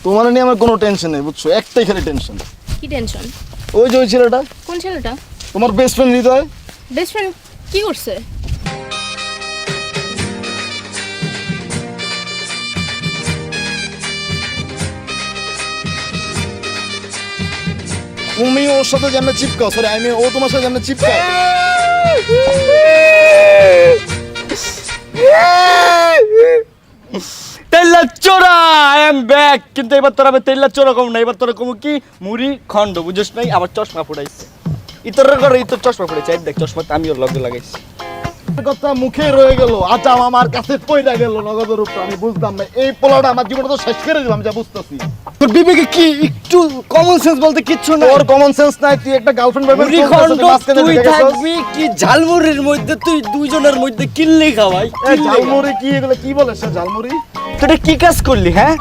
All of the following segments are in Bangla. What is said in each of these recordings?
তোমার নিয়ে আমার কোনো টেনশন নেই বুঝছো, একটাই খালি টেনশন। কি টেনশন? ওই যে ওই ছেলেটা, কোন ছেলেটা? তোমার বেস্ট ফ্রেন্ড হৃদয়। বেস্ট ফ্রেন্ড কি করছে? তুমি ওর সাথে যেমন চিপকাও, সরি আমি ও তোমার সাথে যেমন চিপকাও। তেল্লা চোরা আই এম ব্যাক। কিন্তু এবার তোরা আমি তেল্লা চোরা কম না, এবার তোরা কম কি মুড়ি খন্ড বুঝছ নাই। আবার চশমা ফুটাইছে ইতরের ঘরে, ইতর চশমা ফুটাইছে। দেখ চশমা আমি ওর লগে লাগাইছি। কথা মুখে রয়ে গেল, আচ্ছা আমার কাছে পয়লা গেল নগদের উপর। আমি বুঝতাম না এই পোলাটা আমার জীবনটা তো শেষ করে দিলাম, যা বুঝতেছি। তোর বিবেকে কি একটু কমন সেন্স বলতে কিচ্ছু না? তোর কমন সেন্স নাই, তুই একটা গার্লফ্রেন্ড পাবে মুড়ি খন্ড তুই থাকবি কি ঝালমুড়ির মধ্যে? তুই দুইজনের মধ্যে কিল্লি খাওয়াই। ঝালমুড়ি কি এগুলো কি বলে সে ঝালমুড়ি? তুই কি কাজ করলি? হ্যাঁ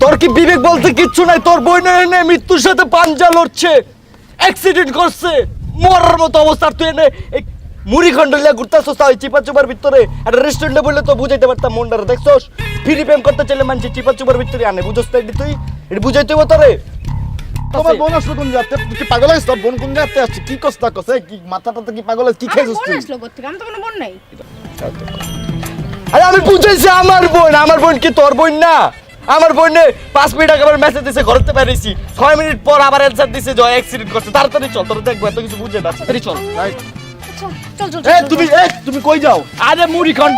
তোর কি বিবেক বলতে কিচ্ছু নাই? তোর বই এনে মৃত্যুর সাথে পাঞ্জা লড়ছে, অ্যাক্সিডেন্ট করছে, মরার মতো অবস্থা। তুই এনে মুড়ি খন্ড লিয়া ঘুরতেছস, তাই চিপা চুপার ভিতরে একটা রেস্টুরেন্টে বললে তো বুঝাইতে পারতাম মনটারে। দেখছস ফ্রি প্রেম করতে চাইলে মানুষ চিপা চুপার ভিতরে আনে, বুঝছস তো? তুই এটা বুঝাইতে হইব তোরে। তোমার বোন আসলো কোন যাতে? তুই কি পাগল হইছিস? তোর বোন কোন যাতে আসছে? কি কষ্ট করছে? কি মাথাটা কি পাগল হইছিস? কি আমার খাইছিস বোন তুই? আসলো কোথা থেকে? আমি তো কোনো বোন নাই। আরে আমি বুঝাইছি আমার বোন। আমার বোন কি তোর বোন না? আমার বোনে 5 মিনিট আগে আবার মেসেজ দিছে, ঘরতে পারিছি 6 মিনিট পর আবার অ্যানসার দিছে যে অ্যাক্সিডেন্ট করছে। তাড়াতাড়ি চল, তোর দেখবো এত কিছু বুঝে না। তাড়াতাড়ি চল। আচ্ছা চল চল এই চল, তুমি চল। তুমি কই যাও? আরে মুড়ি খন্ড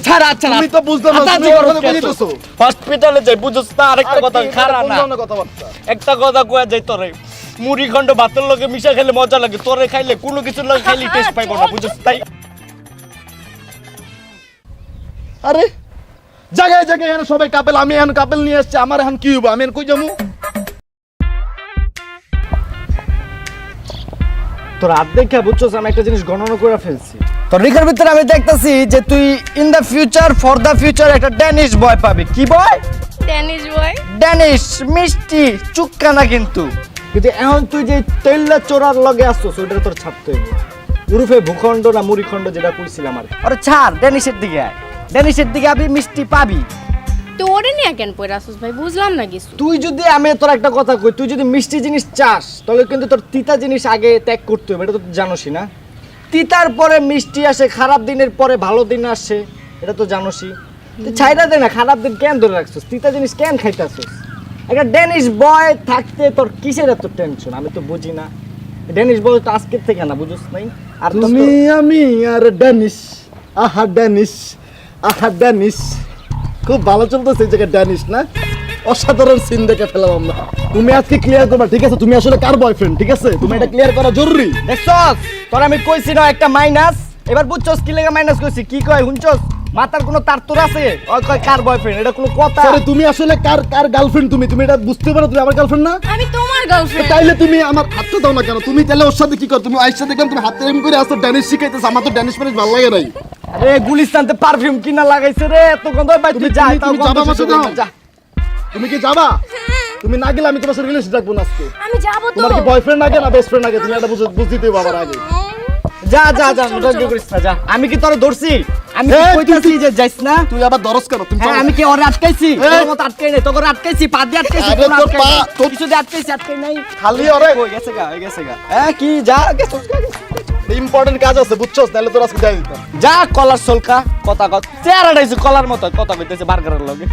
ছাড়া ছাড়া, তুমি তো বুঝতে না, তুমি ওর কথা কইতেছো। হসপিটালে যাই বুঝছস না? আরেকটা কথা খারাপ না, কথাবার্তা একটা কথা কয়া যাই তোরে। মুড়ি খন্ড ভাতের লগে মিশা খেলে মজা লাগে, তোরে খাইলে কোনো কিছুর লগে খাইলে টেস্ট পাইবো না, বুঝছস? তাই আরে জায়গায় জায়গায় এখানে সবাই কাপেল, আমি এখন কাপেল নিয়ে আসছি, আমার এখন কি হইব? আমি এখন কই যাবো? তোর হাত দেখে বুঝছস আমি একটা জিনিস গণনা করে ফেলছি। তোর রেখার ভিতরে আমি দেখতাছি যে তুই in the future, for the future একটা ড্যানিশ বয় পাবি। কি বয়? Tennis boy. ড্যানিশ মিষ্টি চুক্কা না কিন্তু। কিন্তু এখন তুই যে তেল্লা চোরার লগে আসছস ওইটা তোর ছাড়তে হইব। উরুফে ভূখণ্ড না মুড়িখণ্ড যেটা কইছিলাম আর। আরে ছাড়, ড্যানিশের দিকে আয়। ড্যানিশের দিকে আপনি মিষ্টি পাবি। তো ওরে নিয়ে কেন পড়ে আসছিস ভাই? বুঝলাম না কিছু। তুই যদি, আমি তোর একটা কথা কই, তুই যদি মিষ্টি জিনিস চাস তাহলে কিন্তু তোর তিতা জিনিস আগে ত্যাগ করতে হবে। এটা তো জানোসই না? তিতার পরে মিষ্টি আসে, খারাপ দিনের পরে ভালো দিন আসে, এটা তো জানোসই। তুই ছাইড়া দে না, খারাপ দিন কেন ধরে রাখছিস? তিতা জিনিস কেন খাইতাছিস? একটা ড্যানিশ বয় থাকতে তোর কিসের এত টেনশন? আমি তো বুঝি না। ড্যানিশ বয় তো আজকের থেকে না, বুঝছ নাই? আর তুমি আমি আর ড্যানিশ, আহা ড্যানিশ, আহা ড্যানিশ। খুব ভালো চলতেছে এই জায়গায় ড্যানিশ না? অসাধারণ সিন দেখে ফেলাম আমরা। তুমি আজকে ক্লিয়ার করবা, ঠিক আছে? তুমি আসলে কার বয়ফ্রেন্ড, ঠিক আছে? তুমি এটা ক্লিয়ার করা জরুরি। দেখছস তোর আমি কইছি না একটা মাইনাস, এবার বুঝছস কি লাগা মাইনাস কইছি? কি কয় শুনছস? মাথার কোনো তার তোর আছে? ওই কয় কার বয়ফ্রেন্ড, এটা কোনো কথা? আরে তুমি আসলে কার কার গার্লফ্রেন্ড? তুমি তুমি এটা বুঝতে পারো? তুমি আমার গার্লফ্রেন্ড না? আমি তোমার গার্লফ্রেন্ড। তাইলে তুমি আমার হাতটা দাও না কেন? তুমি তাহলে ওর সাথে কি কর? তুমি আয়েশা দেখলাম তুমি হাতে এম করে আসো ড্যানিশ শিখাইতেছ। আমার তো ড্যানিশ মানে ভালো লাগে নাই। আরে গুলিস্তানতে পারফিউম কিনা লাগাইছে রে, এত গন্ধ ভাই। তুই যা, তুমি যাবা আমার সাথে? তুমি কি যাবা? তুমি না গেলে আমি তোমার সাথে রিলেশন রাখবো না আজকে। আমি যাবো তো। তোমার কি বয়ফ্রেন্ড আগে না বেস্ট ফ্রেন্ড আগে? তুমি এটা বুঝতে হবে আবার আগে। যা যা যা, চলো, ধৈর্য চলো। করিস না, যা। আমি কি তোরে ধরছি? আমি কি এই, কইতাছি যে যাইস না? তুই আবার দরস কেন? তুমি হ্যাঁ, আমি কি ওরে আটকাইছি? তোর মত আটকাই নাই, তোকে আটকাইছি, পা দিয়ে আটকাইছি, আরে কোনো তোর আটকাই পা, নাই। তোর- কিছু দিয়ে আটকাইছি, আটকাই নাই। খালি ওরে কই গেছে গা, হয়ে গেছে গা। হ্যাঁ কি যা গেছে ইম্পর্টেন্ট কাজ আছে বুঝছস? তাহলে তোর আজকে যাই দিতাম। যা, কলার সলকা কথা কত চেহারাটাইছে কলার মতো কথা কইতেছে বার্গারের লগে।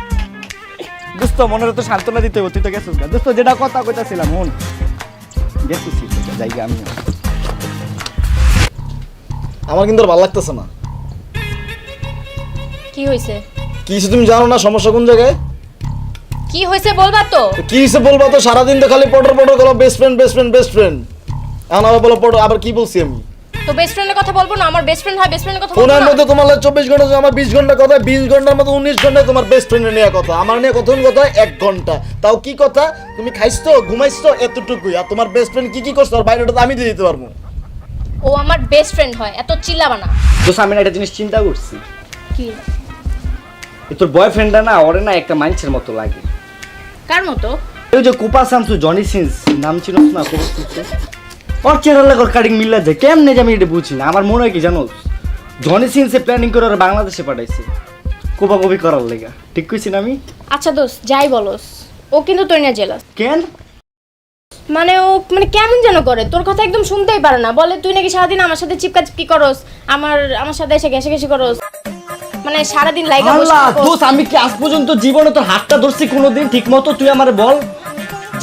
দোস্ত মনের তো সান্ত্বনা দিতে হইব, তুই তো গেছিস গা। দোস্ত যেটা কথা কইতাছিলাম শুন, গেছিস জায়গা আমি। আমার কিন্তু আর ভালো লাগতেছে না। কি হইছে? কি হইছে তুমি জানো না? সমস্যা কোন জায়গায়? কি হইছে বলবা তো? তো কি হইছে বলবা তো? সারাদিন তো খালি পটর পটর করো best friend best friend best friend. এখন আবার বলো পটর, আবার কি বলছি আমি? তো বেস্ট ফ্রেন্ডের কথা বলবো না? আমার বেস্ট ফ্রেন্ড হয়, বেস্ট ফ্রেন্ডের কথা বলবো ফোনের না? মধ্যে তোমার 24 ঘন্টা, আমার 20 ঘন্টা কথা, 20 ঘন্টার মতো 19 ঘন্টা তোমার বেস্ট ফ্রেন্ডের নিয়ে কথা। আমার নিয়ে কতক্ষণ কথা? 1 ঘন্টা। তাও কি কথা? তুমি খাইছো ঘুমাইছো এতটুকুই। আর তোমার বেস্ট ফ্রেন্ড কি কি করছো আর বাইরেটা তো আমি দিয়ে দিতে পারবো। ও আমার বেস্ট ফ্রেন্ড হয়, এত চিল্লাবা না। দোস্ত আমি না একটা জিনিস চিন্তা করছি, কি? এই তোর বয়ফ্রেন্ডটা না ওরে না একটা মানুষের মতো লাগে। কার মতো? ওই যে কুপা শামসু, জনি সিন্স নাম ছিল না? কুপা শামসু ওর চেহারা লাগে, ওর কাটিং মিল্লা যায় কেমনে যে আমি এটা বুঝি না। আমার মনে হয় কি জানো, জনি সিন্সে প্ল্যানিং করে ওরা বাংলাদেশে পাঠাইছে কোপাকপি করার লেগা। ঠিক কইছি না আমি? আচ্ছা দোস্ত যাই বলস, ও কিন্তু তোর নিয়ে জেলাস। কেন? মানে ও মানে কেমন যেন করে, তোর কথা একদম শুনতেই পারে না। বলে তুই নাকি সারাদিন আমার সাথে চিপকাচিপকি করস, আমার সাথে এসে ঘেঁষাঘেঁষি করস, মানে সারাদিন লাইগা বসে আল্লাহ থাকস। দোস্ত, আমি কি আজ পর্যন্ত জীবনে তোর হাতটা ধরছি কোনোদিন ঠিক মতো? তুই আমারে বল,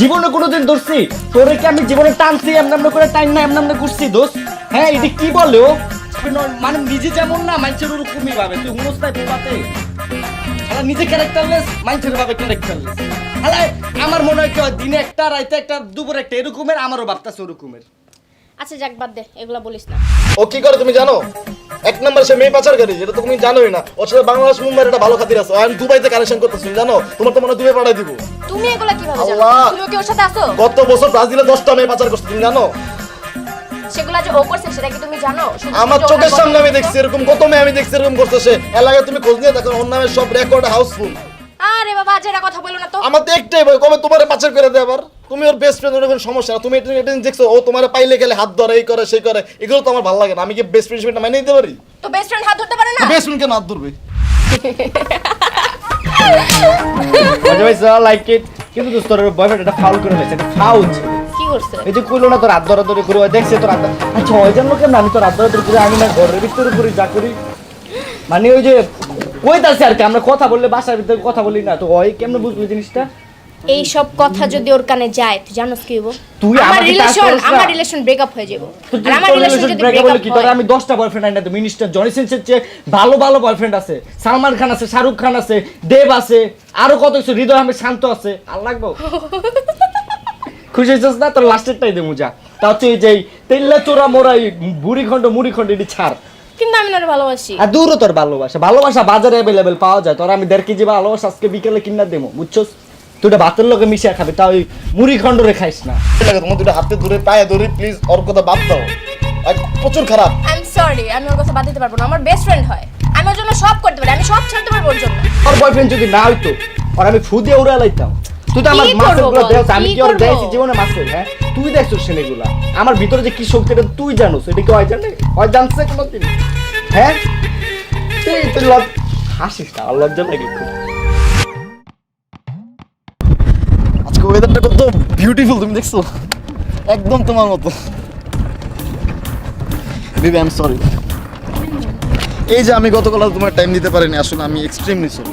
জীবনে কোনোদিন ধরছি তোরে? কি আমি জীবনে টানছি এমন করে টাইম না এমন করছি দোস্ত? হ্যাঁ এটা কি বলে ও? মানে নিজে যেমন না মানুষের ওরকমই ভাবে। তুই হুনস্তায় বোবাতে শালা নিজে ক্যারেক্টারলেস, মানুষের ভাবে ক্যারেক্টারলেস। শালা আমার মনে হয় কি হয়, দিনে একটা রাইতে একটা দুপুরে একটা এরকমের, আমারও ভাবতাছে ওরকমের। আচ্ছা যাক বাদ দে, এগুলা বলিস না। ও কি করে তুমি জানো? এক নম্বর সে মেয়ে পাচারকারী, যেটা তো তুমি জানোই না। ওর সাথে বাংলাদেশ মুম্বাইয়ের একটা ভালো খাতির আছে। আমি দুবাইতে কানেকশন করতেছি, জানো? তোমার তো মনে হয় দুবাই পাঠাই দিব। তুমি এগুলা কিভাবে জানো? আল্লাহ। তুমি কি ওর সাথে আছো? গত বছর ব্রাজিলে 10টা মেয়ে পাচার করছে, তুমি জানো? সেগুলা যে ও করছে সেটা কি তুমি জানো? শুধু আমার যে ওর চোখের নাম সামনে আমি বলছো। দেখছি, এরকম কত মেয়ে আমি দেখছি এরকম করছে সে। এলাকায় তুমি খোঁজ নিয়ে দেখো, ওর নামে সব রেকর্ড হাউসফুল। আরে বাবা যেটা কথা বলো না তো। আমার তো একটাই ভয়, কবে তোমারে পাচার করে দেয় আবার। তুমি ওর বেস্ট ফ্রেন্ড, ওর কোনো সমস্যা না। তুমি এটা এটা দেখছো, ও তোমারে পাইলে গেলে হাত ধরে, এই করে সেই করে, এগুলো তো আমার ভালো লাগে না। আমি কি বেস্ট ফ্রেন্ডশিপটা মেনে নিতে পারি? তো বেস্ট ফ্রেন্ড হাত ধরতে পারে না? বেস্ট ফ্রেন্ড কেন হাত ধরবে? মজা পাইছ? Like it. কিন্তু দোস্ত তোর বয়ফ্রেন্ড এটা ফাউল করে ফেলেছে, এটা ফাউল। কি করছে? এই যে কইলো না তোর হাত ধরাধরি করে, ওই দেখছে তোর হাত। আচ্ছা ওই জন্য কেন আমি তোর হাত ধরাধরি করে আমি না ঘরের ভিতরে করি যা করি? মানে ওই যে কইতাছে আর কি, আমরা কথা বললে বাসার ভিতরে কথা বলি না, তো ওই কেমনে বুঝবি জিনিসটা? এই সব কথা যদি ওর কানে যায়, তুই জানোস কি হবো? তুই আমার আমাকে টাচ করিস না। আমার রিলেশন ব্রেকআপ হয়ে যাবে। তুই আর আমার তোর রিলেশন relation যদি break up ব্রেকআপ হলে কি, তোর আমি 10টা বয়ফ্রেন্ড আইনা দেব। মিনিস্টার জনি সিনসের চেয়ে ভালো ভালো বয়ফ্রেন্ড আছে। সালমান খান আছে, শাহরুখ খান আছে, দেব আছে, আরো কত কিছু, হৃদয় আহমেদ শান্ত আছে। আর লাগবো? খুশি হয়েছিস না? তোর লাস্টেরটাই দে মুজা। তা তুই যেই তেল্লা চোরা মোরাই বুড়ি খন্ড মুড়ি খন্ড এটি ছাড়। কিন্তু আমি না ভালোবাসি। আর দূরও তোর ভালোবাসা, ভালোবাসা বাজারে অ্যাভেলেবেল পাওয়া যায়। তোর আমি 1.5 কেজি ভালোবাসা আজকে বিকেলে কিনা দেবো, বুঝছস? তুই এটা ভাতের লগে মিশিয়ে খাবি, তা ওই মুড়ি খন্ডরে খাইস না। তোমার দুটো হাতে ধরে পায়ে ধরে প্লিজ ওর কথা বাদ দাও। আর প্রচুর খারাপ। আই এম সরি, আমি ওর কথা বাদ দিতে পারবো না। আমার বেস্ট ফ্রেন্ড হয়, আমি ওর জন্য সব করতে পারি, আমি সব ছাড়তে পারবো ওর জন্য। ওর বয়ফ্রেন্ড যদি না হইতো, আর আমি ফু দিয়ে উড়ে লাইতাম। তুই তো আমার কি মাসের করবো গুলো বল? দেখছ, আমি কি কি ওর করবো? দেখছি জীবনে মাসের? হ্যাঁ তুই দেখছিস সেগুলা। আমার ভিতরে যে কি শক্তি এটা তুই জানোস, এটা কি হয় জানে? হয় জানছে কোনোদিন? হ্যাঁ তুই হাসিস না, লজ্জা লাগে খুব। আজকে ওয়েদারটা কত বিউটিফুল, তুমি দেখছো? একদম তোমার মতো। Baby I am sorry. এই যে আমি গতকাল আর তোমার টাইম দিতে পারিনি, আসলে আমি এক্সট্রিমলি সরি।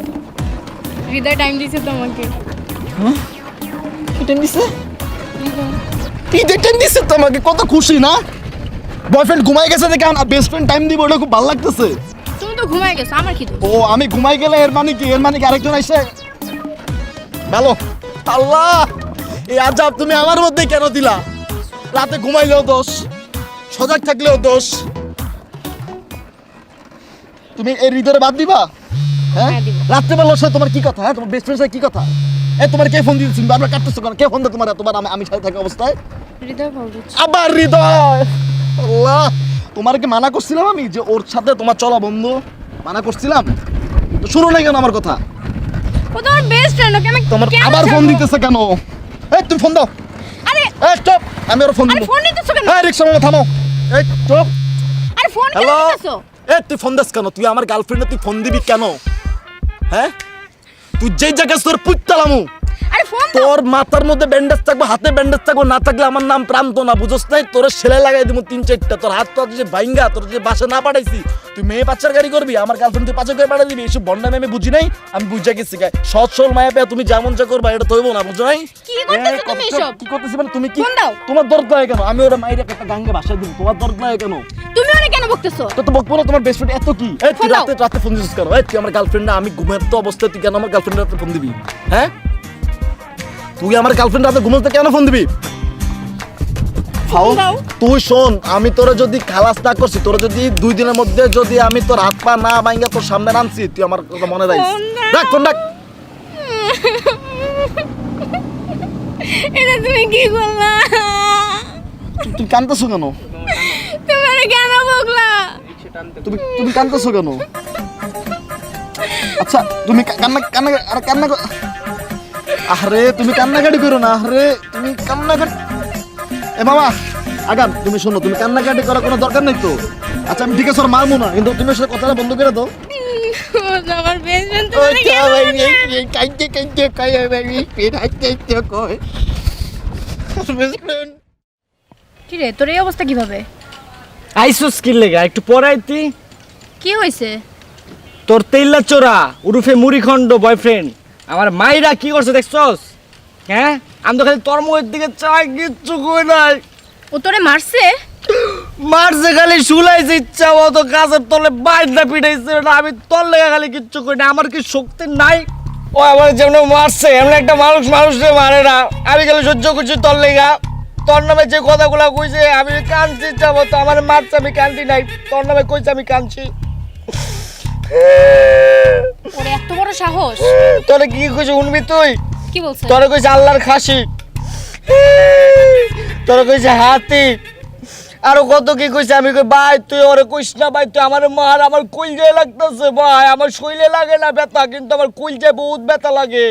হৃদয় টাইম দিয়েছে তোমাকে। কি টাইম দিছে? ঈদের টাইম দিছে তো আমাকে, কত খুশি না? বয়ফ্রেন্ড ঘুমাই গেছে দেখে আর বেস্ট ফ্রেন্ড টাইম দিব, ওটা খুব ভালো লাগতেছে। তুমি তো ঘুমাই গেছো, আমার কি দোষ? ও আমি ঘুমাই গেলে এর মানে কি? এর মানে কি আরেকজন আইসে ভালো? আল্লাহ, এই আজাব তুমি আমার মধ্যে কেন দিলা? রাতে ঘুমাইলেও দোষ, সজাগ থাকলেও দোষ। তুমি এই হৃদয়ে বাদ দিবা? হ্যাঁ, হ্যাঁ, দিব। রাত্রেবেলার সাথে তোমার কি কথা? হ্যাঁ, তোমার বেস্ট ফ্রেন্ডের সাথে কি কথা? এই তোমার কে ফোন দিয়েছিল? বারবার কাটতেছো কেন? কে ফোন দেয় তোমার এতবার আমি সাথে থাকা অবস্থায়? হৃদয় কল দিচ্ছে। আবার হৃদয়। আল্লাহ, তোমার কি মানা করছিলাম আমি যে ওর সাথে তোমার চলা বন্ধু? মানা করছিলাম তো, শুনো না কেন আমার কথা? ও তোমার বেস্ট ফ্রেন্ড, ওকে আমি তোমার কেন আবার ফোন ছাড়বো? দিতেছে কেন? এই তুমি ফোন দাও। আরে এই স্টপ, আমি ওর ফোন আরে দিব। ফোন নিতেছো কেন? এই রিকশা মেলে থামো। এই স্টপ। আরে ফোন কেন হ্যালো, নিতেছো? এই তুই ফোন দিস কেন? তুই আমার গার্লফ্রেন্ডে তুই ফোন দিবি কেন? হ্যাঁ, তুই যেই জায়গায় তোর পুত্তালামু, আরে ফোন দাও। তোর মাথার মধ্যে ব্যান্ডেজ থাকবো, হাতে ব্যান্ডেজ থাকবো, না থাকলে আমার নাম প্রান্ত না, বুঝছ নাই? তোর সেলাই লাগাই দিব 3-4টা। তোর হাত পা যে ভাইঙ্গা, তোর যে বাসা না পাঠাইছি, তুই মেয়ে পাচার গাড়ি করবি, আমার গার্লফ্রেন্ড তুই পাচার করে পাঠাই দিবি। এইসব বন্ডামি আমি বুঝি নাই, আমি বুঝা গেছি। সৎ সরল মায়া পেয়ে তুমি যেমন যা করবা, এটা তো হইব না, বুঝো নাই? কি করতেছো তুমি এসব? কি করতেছি মানে তুমি কি? ফোন দাও। তোমার দরদ লাগে কেন? আমি ওরা মাইরে একটা গাঙ্গে বাসায় দিব, তোমার দরদ লাগে কেন? তুমি ওরে কেন বকতেছো? তো বকবো না, তোমার বেস্ট ফ্রেন্ড এত কি? এই তুই ফোন দাও। রাতে ফোন দিছিস কেন? এই তুই আমার গার্লফ্রেন্ড না, আমি ঘুমের তো অবস্থায় তুই কেন আমার গার্লফ্রেন্ড রাতে ফোন দিবি? হ্যাঁ, তুই আমার গার্লফ্রেন্ড রাতে ঘুমোতে কেন ফোন দিবি? ফোন দাও। তুই শোন, আমি তোরা যদি খালাস না করছি, তোরা যদি 2 দিনের মধ্যে যদি আমি তোর হাত পা না ভাঙ্গা তোর সামনে আনছি, তুই আমার কথা মনে রাখিস। ফোন দাও। রাখ ফোন, রাখ। এটা তুমি কি করলা? তুই কাঁদতেছো কেন? তুমি ওরে কেন বকলা? তুমি কাঁদতেছো কেন? আচ্ছা তুমি কান্না আরে তুমি কান্নাকাটি করো না। আরে তুমি কান্নাকাটি, এ মামা আগাম, তুমি শোনো, তুমি কান্নাকাটি করার কোনো দরকার নেই তো। আচ্ছা আমি ঠিক আছে ওর মারবো না, কিন্তু তুমি ওর সাথে কথাটা বন্ধ করে দাও। আমার বেস্ট ফ্রেন্ড তুমি কি রে তোর এই অবস্থা কিভাবে আইসো স্কিল লেগা একটু পড়াইতি কি হয়েছে তোর তেল্লা চোরা উরুফে মুড়িখণ্ড বয়ফ্রেন্ড আমার মাইরা কি করছে দেখছস হ্যাঁ আমি তো খালি তোর মুখের দিকে চাই কিচ্ছু কই নাই ও তোরে মারছে মারছে খালি শুলাইছে ইচ্ছা মতো গাছের তলে বাইদা পিটাইছে না আমি তোর লেগে খালি কিচ্ছু কই না আমার কি শক্তি নাই ও আমার যেমন মারছে এমন একটা মানুষে মারে না আমি খালি সহ্য করছি তোর লেগা তোর নামে যে কথাগুলা কইছে আমি কাঁদছি ইচ্ছা মতো আমার মারছে আমি কান্দি নাই তোর নামে কইছে আমি কাঁদছি ওরে এত বড় সাহস তোরে কি কইছে শুনবি তুই কি বলছে তোরে কইছে আল্লাহর খাসি তোরে কইছে হাতি আরো কত কি কইছে আমি কই ভাই তুই ওরে কইস না ভাই তুই আমার মার আমার কইলে লাগতেছে ভাই আমার শরীরে লাগে না ব্যথা কিন্তু আমার কইলে বহুত ব্যথা লাগে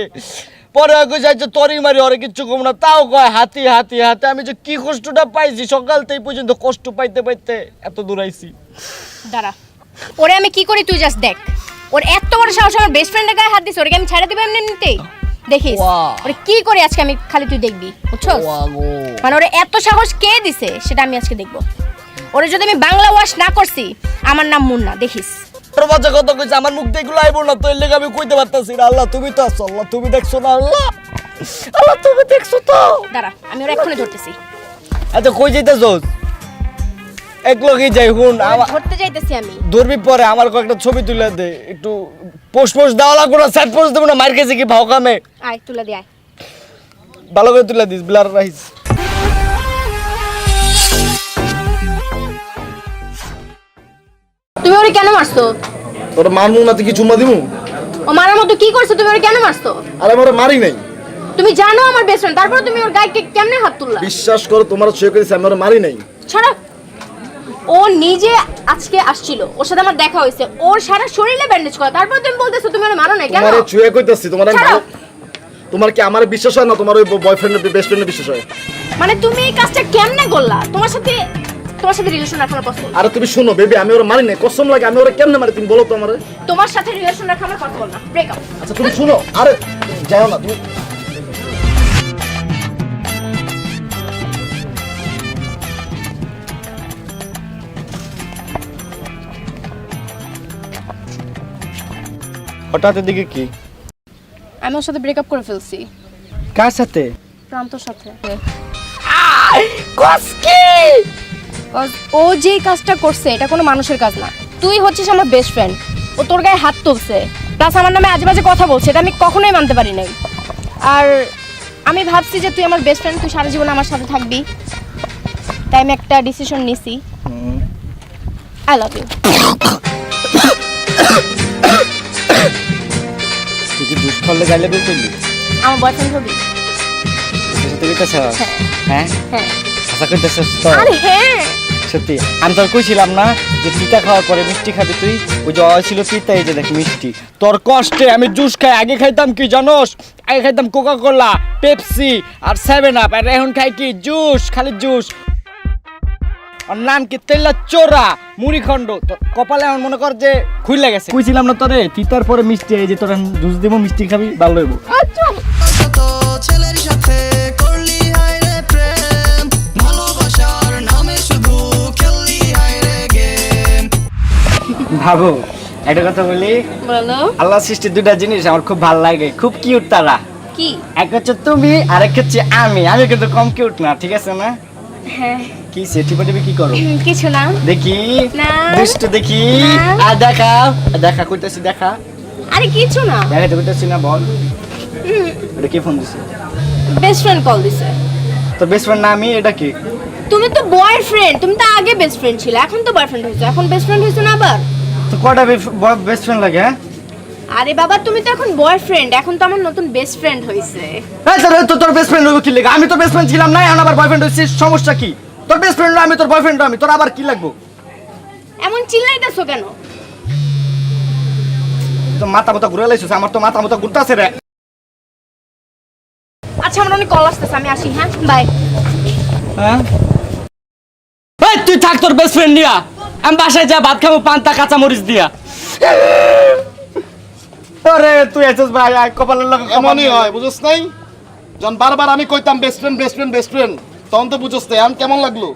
পরে কইছে যে তোরই মারি ওরে কিচ্ছু কম না তাও কয় হাতি হাতি হাতি আমি যে কি কষ্টটা পাইছি সকাল থেকে পর্যন্ত কষ্ট পাইতে পাইতে এত দূর আইছি দাঁড়া ওরে আমি কি করি তুই জাস্ট দেখ ওর এত বড় সাহস আমার বেস্ট ফ্রেন্ডের গায়ে হাত দিছে ওরে কি আমি ছেড়ে দিব এমনি নিতেই দেখিস ওরে কি করে আজকে আমি খালি তুই দেখবি বুঝছস মানে ওরে এত সাহস কে দিছে সেটা আমি আজকে দেখব ওরে যদি আমি বাংলা ওয়াশ না করছি আমার নাম মুন্না দেখিস তোর বাচ্চা কত কইছে আমার মুখ দেখলো আইবো না তোর লেগে আমি কইতে পারতাছি না আল্লাহ তুমি তো আছো আল্লাহ তুমি দেখছো না আল্লাহ আল্লাহ তুমি দেখছো তো দাঁড়া আমি ওরে এক্ষুনি ধরতেছি আচ্ছা কই যাইতেছস এক লগেই যাই হুন ধরতে যাইতেছি আমি ধরবি পরে আমার কয়েকটা ছবি তুলে দে একটু পোস্ট দেওয়া লাগবে না সেট পোস্ট দেবো না মার খেয়েছে কি ভাও কামে আয় তুলে দে আয় ভালো করে তুলে দিস ব্লার রাইস তুমি ওরে কেন মারছো তোর মারমু না তুই কি চুম্মা দিমু ও মারার মতো কি করছো তুমি ওরে কেন মারছো আরে আমার মারি নাই তুমি জানো আমার বেস্ট ফ্রেন্ড তারপর তুমি ওর গায়ে কেমনে হাত তুললা বিশ্বাস করো তোমার ছুঁয়ে করেছি আমি ওরে মারি নাই ছাড়া ও নিজে আজকে আসছিল ওর সাথে আমার দেখা হয়েছে ওর সারা শরীরে ব্যান্ডেজ করা তারপর তুমি বলতেছো তুমি ওরে মারো না কেন তোমারে ছুঁয়ে কইতাছি তোমার আমি ছাড়ো। ভালো তোমার কি আমার বিশ্বাস হয় না তোমার ওই বয়ফ্রেন্ডের বেস্ট ফ্রেন্ডের বিশ্বাস হয় মানে তুমি এই কাজটা কেমনে করলা তোমার সাথে রিলেশন রাখা আমার পছন্দ আরে তুমি শোনো বেবি আমি ওরে মারি নাই কসম লাগে আমি ওরে কেমনে মারি তুমি বলো তো আমারে তোমার সাথে রিলেশন রাখা আমার পছন্দ না ব্রেক আপ আচ্ছা তুমি শোনো আরে যাও না তুমি হঠাৎ এদিকে কি আমি ওর সাথে ব্রেক আপ করে ফেলছি কার সাথে প্রান্তর সাথে কসকি ও যে কাজটা করছে এটা কোনো মানুষের কাজ না তুই হচ্ছিস আমার বেস্ট ফ্রেন্ড ও তোর গায়ে হাত তুলছে প্লাস আমার নামে আজে বাজে কথা বলছে এটা আমি কখনোই মানতে পারি নাই আর আমি ভাবছি যে তুই আমার বেস্ট ফ্রেন্ড তুই সারা জীবন আমার সাথে থাকবি তাই আমি একটা ডিসিশন নিছি আই লাভ ইউ তুই কি দুষ্কর্মে গাইলে বলছিলি আমার বয়ফ্রেন্ড হবি সত্যি কইতাছস হ্যাঁ হ্যাঁ আশা করতেছস তো আরে হ্যাঁ সত্যি আমি তোর কইছিলাম না যে পিঠা খাওয়ার পরে মিষ্টি খাবি তুই ওই যে ছিল পিঠা এই যে দেখ মিষ্টি তোর কষ্টে আমি জুস খাই আগে খাইতাম কি জানোস আগে খাইতাম কোকা কোলা পেপসি আর 7 আপ আর এখন খাই কি জুস খালি জুস আর নাম কি তেলা চোরা মুড়িখণ্ড তোর কপালে এখন মনে কর যে খুইলা গেছে কইছিলাম না তোরে তিতার পরে মিষ্টি এই যে তোর জুস দেবো মিষ্টি খাবি ভালো হইব আচ্ছা কত ছেলের সাথে করলি হায় রে প্রেম ভালোবাসার নামে শুধু খেললি হায় রে গেম ভাবো একটা কথা বলি বলো আল্লাহ সৃষ্টি দুইটা জিনিস আমার খুব ভালো লাগে খুব কিউট তারা কি এক হচ্ছে তুমি আর এক হচ্ছে আমি কিন্তু কম কিউট না ঠিক আছে না হ্যাঁ কি সেটিপাটিপি কি করো কিছু না দেখি না। দুষ্ট দেখি না। আর দেখা দেখা কইতাছি দেখা আরে কিছু না দেখাতে কইতাছি না বল এটা কি ফোন দিছে বেস্ট ফ্রেন্ড কল দিছে তোর বেস্ট ফ্রেন্ড না আমি এটা কি তুমি তো বয়ফ্রেন্ড তুমি তো আগে বেস্ট ফ্রেন্ড ছিলে এখন তো বয়ফ্রেন্ড হয়েছে এখন বেস্ট ফ্রেন্ড হয়েছে না আবার তো কয়টা বেস্ট ফ্রেন্ড লাগে হ্যাঁ আরে বাবা তুমি তো এখন বয়ফ্রেন্ড এখন তো আমার নতুন বেস্ট ফ্রেন্ড হয়েছে এই তোর বেস্ট ফ্রেন্ড হইব কি লাগে আমি তোর বেস্ট ফ্রেন্ড ছিলাম না এখন আবার বয়ফ্রেন্ড হইছিস সমস্যা কি তোর বেস্ট ফ্রেন্ড আমি তোর বয়ফ্রেন্ড আমি তোর আবার কি লাগবো এমন চিল্লাইতেছো কেন তো মাথা মতো ঘুরে লাইছিস আমার তো মাথা মতো ঘুরতাছে রে আচ্ছা আমার অনেক কল আসতেছে আমি আসি হ্যাঁ বাই হ্যাঁ এই তুই থাক তোর বেস্ট ফ্রেন্ড নিয়া আমি বাসায় যা ভাত খাবো পান্তা কাঁচা মরিচ দিয়া আরে তুই আছিস ভাই আয় কপালের লগে এমনই হয় বুঝছ নাই যখন বারবার আমি কইতাম বেস্ট ফ্রেন্ড তখন তো বুঝছ না এখন কেমন লাগলো